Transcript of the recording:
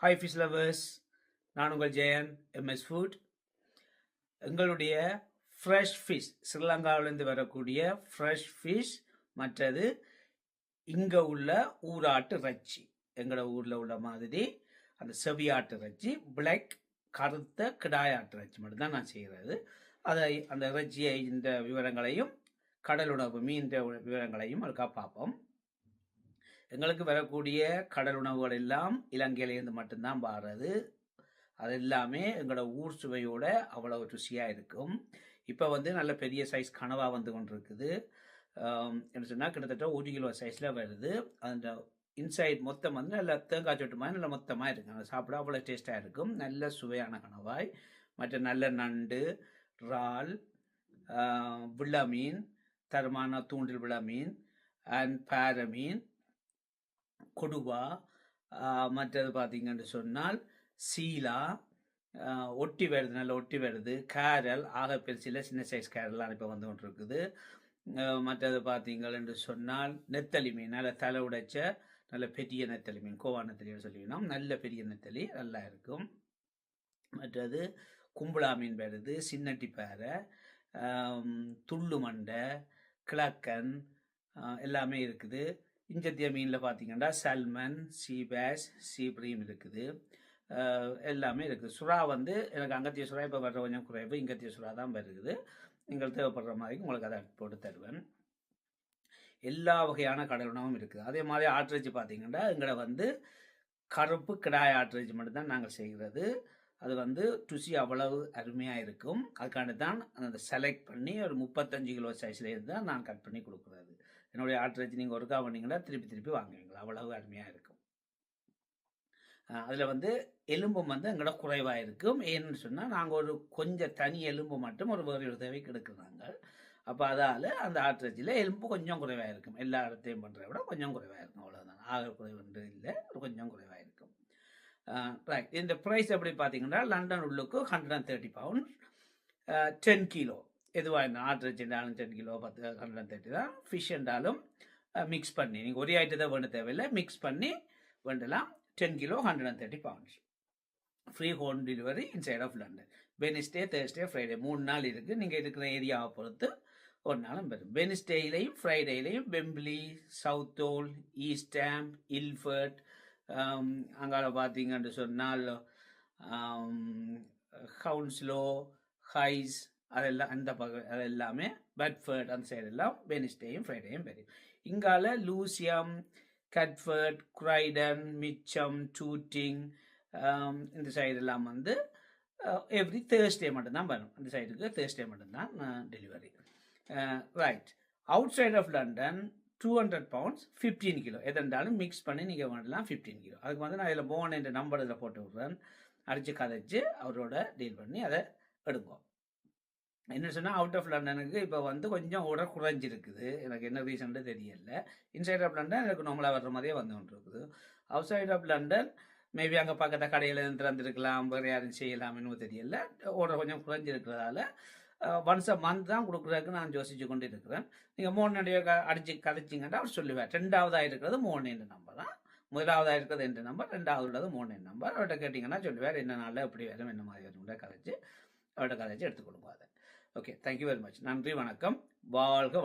Hi fish lovers, நான் உங்கள் Jayan MS food. எங்களுடைய ஃப்ரெஷ் ஃபிஷ், ஸ்ரீலங்காவிலேருந்து வரக்கூடிய ஃப்ரெஷ் ஃபிஷ், மற்றது இங்கே உள்ள ஊராட்டு இறைச்சி, எங்களோட ஊரில் உள்ள மாதிரி அந்த செவியாட்டு இறைச்சி, பிளாக் கருத்த கிடாயாட்டு இறைச்சி மட்டும்தான் நான் செய்கிறது. அதை அந்த இறைச்சியை இந்த விவரங்களையும் கடல் உணவு மீன் விவரங்களையும் அதுக்காக பார்ப்போம். எங்களுக்கு வரக்கூடிய கடல் உணவுகள் எல்லாம் இலங்கையிலேருந்து மட்டும்தான் பாடுறது. அது எல்லாமே எங்களோட ஊர் சுவையோட அவ்வளோ ருசியாக இருக்கும். இப்போ நல்ல பெரிய சைஸ் கனவாக வந்து கொண்டு இருக்குது. என்ன சொன்னால் கிட்டத்தட்ட 1 கிலோ சைஸில் வருது. அந்த இன்சைட் மொத்தம் நல்ல தேங்காய் சொட்டு மாதிரி நல்ல மொத்தமாக இருக்கும். அதை சாப்பிட அவ்வளோ டேஸ்ட்டாக இருக்கும். நல்ல சுவையான கனவாய், மற்ற நல்ல நண்டு, இறால், விள மீன், தரமான தூண்டில் விள மீன் அண்ட் பாறை மீன், கொடுவா, மற்றது பார்த்தீங்கன்னு சொன்னால் சீலா, ஒட்டி வருது, நல்ல ஒட்டி வருது, கேரல், ஆக பெருசில் சின்ன சைஸ் கேரல்லாம் இப்போ வந்து கொண்டு இருக்குது. மற்றது பார்த்தீங்கன்னு சொன்னால் நெத்தலி மீன், நல்ல தலை உடைச்ச நல்ல பெரிய நெத்தலி மீன், கோவா நெத்தலின்னு சொல்லிக்கணும், நல்ல பெரிய நெத்தலி நல்லா இருக்கும். மற்றது கும்பலா மீன் வருது, சின்னட்டி பாறை, துள்ளு மண்டை, கிழக்கன் எல்லாமே இருக்குது. இஞ்சத்திய மீனில் பார்த்தீங்கன்னா சல்மன், சீபேஸ், சீப்ரீம் இருக்குது, எல்லாமே இருக்குது. சுறா எனக்கு அங்கத்திய சுறா இப்போ வர்ற கொஞ்சம் குறைவு, இங்கத்திய சுறா தான் வருது. நீங்கள் தேவைப்படுற மாதிரி உங்களுக்கு அதை போட்டு தருவேன். எல்லா வகையான கடல் உணவும் இருக்குது. அதே மாதிரி ஆட்டிறைச்சி பார்த்தீங்கன்னா எங்களை கருப்பு கிடாய் ஆட்டிறைச்சி மட்டும்தான் நாங்கள் செய்கிறது. அது ருசி அவ்வளவு அருமையாக இருக்கும். அதுக்காண்டி தான் அந்த செலக்ட் பண்ணி ஒரு 35 கிலோ சைஸ்லேருந்து தான் நான் கட் பண்ணி கொடுக்குறது. என்னுடைய ஆட்டிறைச்சி நீங்கள் ஒருக்கா பண்ணிங்கன்னா திருப்பி வாங்குவீங்களா, அவ்வளவு அருமையாக இருக்கும். அதில் எலும்பும் எங்களோட குறைவாக இருக்கும். ஏன்னு சொன்னால் நாங்கள் ஒரு கொஞ்சம் தனி எலும்பு மட்டும் ஒரு வேறு தேவைக்கு எடுக்கிறாங்க. அப்போ அதால் அந்த ஆட்டிறைச்சியில் எலும்பு கொஞ்சம் குறைவாக இருக்கும். எல்லா இடத்தையும் பண்ணுறத விட கொஞ்சம் குறைவாக இருக்கும், அவ்வளோதான். ஆக குறைவுன்று இல்லை, கொஞ்சம் குறைவாக இருக்கும். ரைட். இந்த ப்ரைஸ் எப்படி பார்த்தீங்கன்னா லண்டன் உள்ளுக்கு 130 பவுண்ட்ஸ், 10 கிலோ எதுவாக இருந்தாலும் ஆட்டிறைச்சி இருந்தாலும் 10 கிலோ 130 தான். ஃபிஷ் இருந்தாலும் மிக்ஸ் பண்ணி நீங்கள் ஒரே ஐட்டத்தை வேண்ட தேவையில்லை, மிக்ஸ் பண்ணி வேண்டலாம். 10 kilo 130 pounds. Free home delivery inside of London. Wednesday, Thursday, Friday 3 நாள் இருக்குது. நீங்கள் இருக்கிற ஏரியாவை பொறுத்து ஒரு நாளும் வரும். வெனிஸ்டேலையும் ஃப்ரைடேலையும் வெம்பிளி, சவுத்தோல், ஈஸ்டாம், இல்ஃபர்ட், அங்கால பார்த்தீங்கன்னு சொன்னால் ஹவுன்ஸ்லோ, ஹைஸ், அதெல்லாம் அந்த அது எல்லாமே பெட்ஃபர்ட் அந்த சைடெல்லாம் வெனிஸ்டேயும் ஃப்ரைடேயும் வரும். இங்கால லூசியம், கட்ஃபர்ட், குரைடன், மிச்சம், டூட்டிங், இந்த சைடெல்லாம் எவ்ரி தேர்ஸ்டே மட்டும்தான் வரும். அந்த சைடுக்கு தேர்ஸ்டே மட்டும்தான் delivery. Right. Outside of London 200 pounds 15 kilo எதென்றாலும் மிக்ஸ் பண்ணி நீங்கள் வேண்டலாம். 15 கிலோ. அதுக்கு நான் இதில் போன் என்ற நம்பர் இதில் போட்டு விட்றேன். அடித்து கதைச்சு அவரோட டீல் பண்ணி அதை எடுப்போம். என்ன சொன்னால் அவுட் ஆஃப் லண்டனுக்கு இப்போ கொஞ்சம் ஆர்டர் குறைஞ்சிருக்குது. எனக்கு என்ன ரீசன்னு தெரியல. இன்சைட் ஆஃப் லண்டன் எனக்கு நார்மலாக வர்ற மாதிரியே வந்துருக்குது. Outside of London maybe அங்கே பக்கத்தில் கடையில் திறந்துருக்கலாம், வேறு யாரும் செய்யலாம்னு தெரியல. ஆர்டர் கொஞ்சம் குறைஞ்சிருக்கிறதால ஒன்ஸ் அ மந்த் தான் கொடுக்குறதுக்கு நான் யோசிச்சு கொண்டு இருக்கிறேன். நீங்கள் 3 நடைய அடித்து கதைச்சிங்கன்னா அவர் சொல்லுவேன். 2ஆவதாக இருக்கிறது 3 என்ற நம்பர் தான், முதலாவதாக இருக்கிறது என்ற நம்பர், 2ஆவது உள்ளது 3 நம்பர். அவர்கிட்ட கேட்டிங்கன்னா சொல்லுவார் என்ன நாளில் எப்படி வரும், என்ன மாதிரி வரும் கதைச்சு அவர்கிட்ட கதைச்சு எடுத்துக் கொடுங்க அதை. Okay, thank you very much. நன்றி, வணக்கம், வாழ்க.